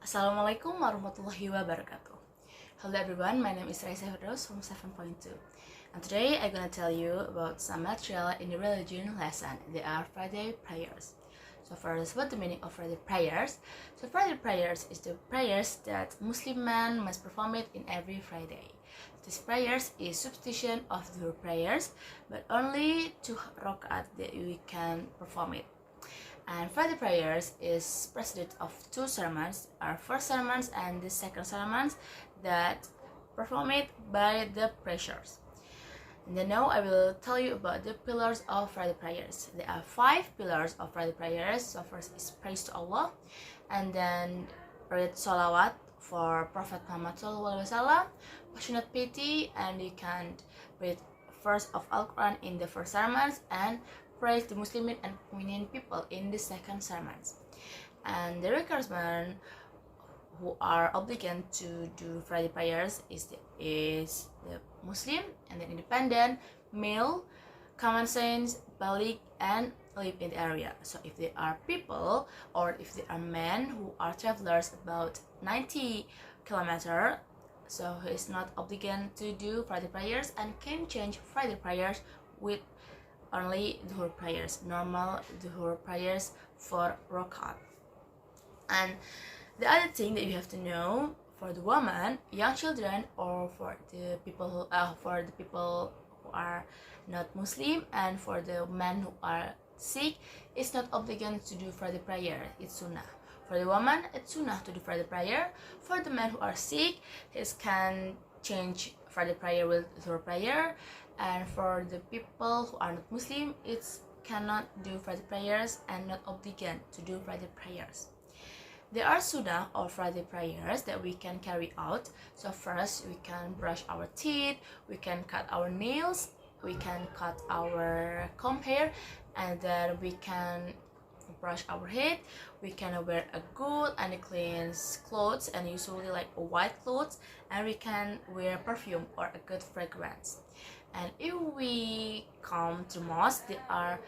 Assalamualaikum warahmatullahi wabarakatuh. Hello everyone, my name is Raisah Firdaus from 7.2, and today I'm gonna tell you about some material in the religion lesson. They are Friday prayers. So first, what the meaning of Friday prayers? So Friday prayers is the prayers that Muslim men must perform it in every Friday. These prayers is substitution of the prayers, but only 2 rakaat that we can perform it. And Friday prayers is preceded of 2 sermons, our first sermons and the second sermons that perform it by the preachers. And then now I will tell you about the pillars of Friday prayers. There are 5 pillars of Friday prayers. So first is praise to Allah, and then read salawat for Prophet Muhammad SAW, passionate pity, and you can read verse of Al-Quran in the first sermons and praise the Muslim and Mu'minin people in the second sermons. And the requirement who are obligated to do Friday prayers is the Muslim, and then independent, male, common sense, baligh, and live in the area. So if there are people or if there are men who are travelers about 90 kilometers, so he is not obligated to do Friday prayers and can change Friday prayers with only Dhuhr prayers, normal Dhuhr prayers for rakaat. And the other thing that you have to know for the woman, young children, or for the people who are not Muslim, and for the men who are sick, it's not obligated to do Friday prayer. It's sunnah. For the woman, it's sunnah to do Friday prayer. For the men who are sick, he can change Friday prayer with Dhuhr prayer. And for the people who are not Muslim, it cannot do Friday prayers and not obligated to do Friday prayers. There are sunnah or Friday prayers that we can carry out. So first, we can brush our teeth, we can cut our nails, we can cut our comb hair, and then we can brush our head, we can wear a good and clean clothes, and usually like a white clothes, and we can wear perfume or a good fragrance. And if we come to mosque, there are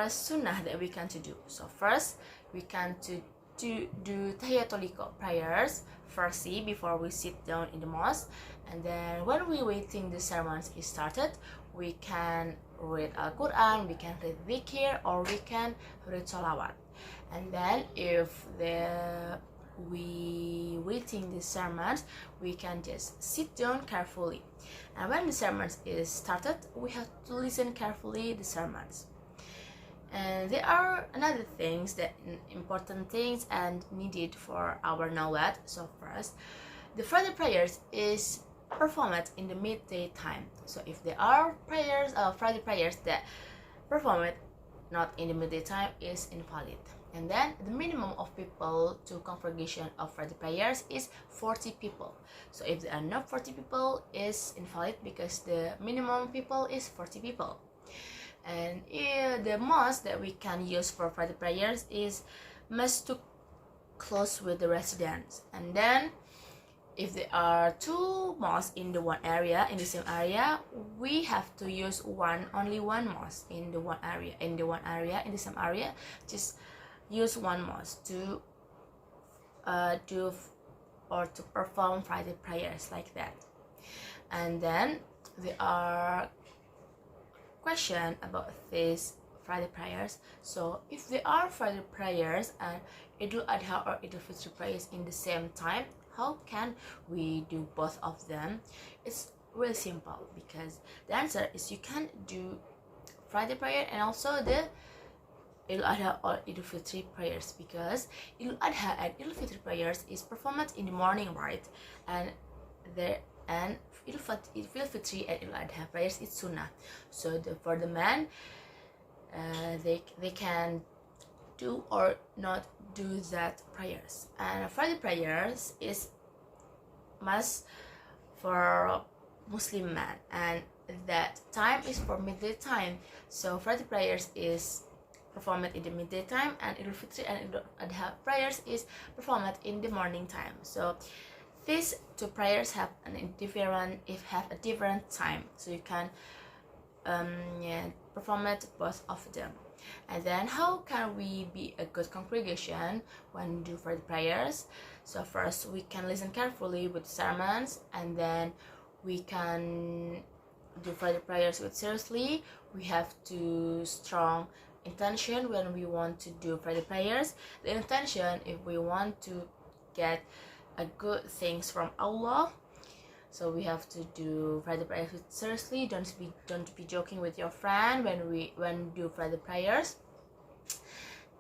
sunnah that we can to do. So first, we can to do tahiyatul prayers first before we sit down in the mosque, and then when we waiting the sermons is started, we can read Al-Quran, we can read dhikr, or we can read salawat. And then if we waiting the sermons, we can just sit down carefully, and when the sermons is started, we have to listen carefully the sermons. And there are another things that important things and needed for our knowledge. So first, the Friday prayers is performed in the midday time. So if there are Friday prayers that performed not in the midday time, is invalid. And then the minimum of people to congregation of Friday prayers is 40 people. So if there are not 40 people, is invalid because the minimum people is 40 people. And the mosque that we can use for Friday prayers is must to close with the residents. And then if there are 2 mosques in the same area, we have to use only one mosque in the same area. Just use one mosque to do or to perform Friday prayers like that. And then there are question about these Friday prayers. So if there are Friday prayers and Idul Adha or Idul Fitr prayers in the same time, how can we do both of them? It's really simple, because the answer is you can do Friday prayer and also the Idul Adha or Idul Fitr prayers, because Idul Adha and Idul Fitr prayers is performed in the morning, right? And Idul Fitr and Idul Adha prayers is sunnah. So for the men, they can do or not do that prayers. And Friday prayers is must for Muslim men, and that time is for midday time. So Friday prayers is performed in the midday time, and Idul Fitr and Idul Adha prayers is performed in the morning time. So these 2 prayers have a different time, so you can perform it both of them. And then how can we be a good congregation when we do Friday prayers? So first we can listen carefully with sermons, and then we can do Friday prayers with seriously. We have to strong intention when we want to do Friday prayers. The intention, if we want to get a good things from Allah, so we have to do Friday prayers with seriously. Don't be joking with your friend when do Friday prayers.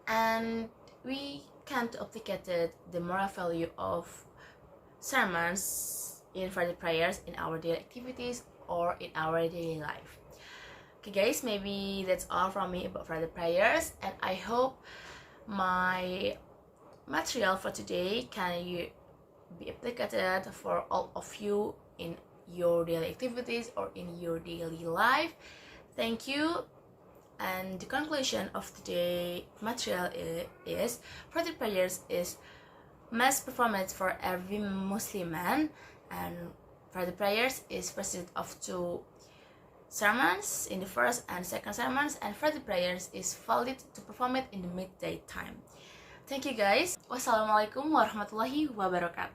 And we can't duplicate the moral value of sermons in Friday prayers in our daily activities or in our daily life. Okay guys, maybe that's all from me about Friday prayers, and I hope my material for today can be applied for all of you in your daily activities or in your daily life. Thank you. And the conclusion of today's material is Friday prayers is must performance for every Muslim man, and Friday prayers is consisted of 2 sermons in the first and second sermons, and Friday prayers is valid to perform it in the midday time. Thank you guys. Wassalamualaikum warahmatullahi wabarakatuh.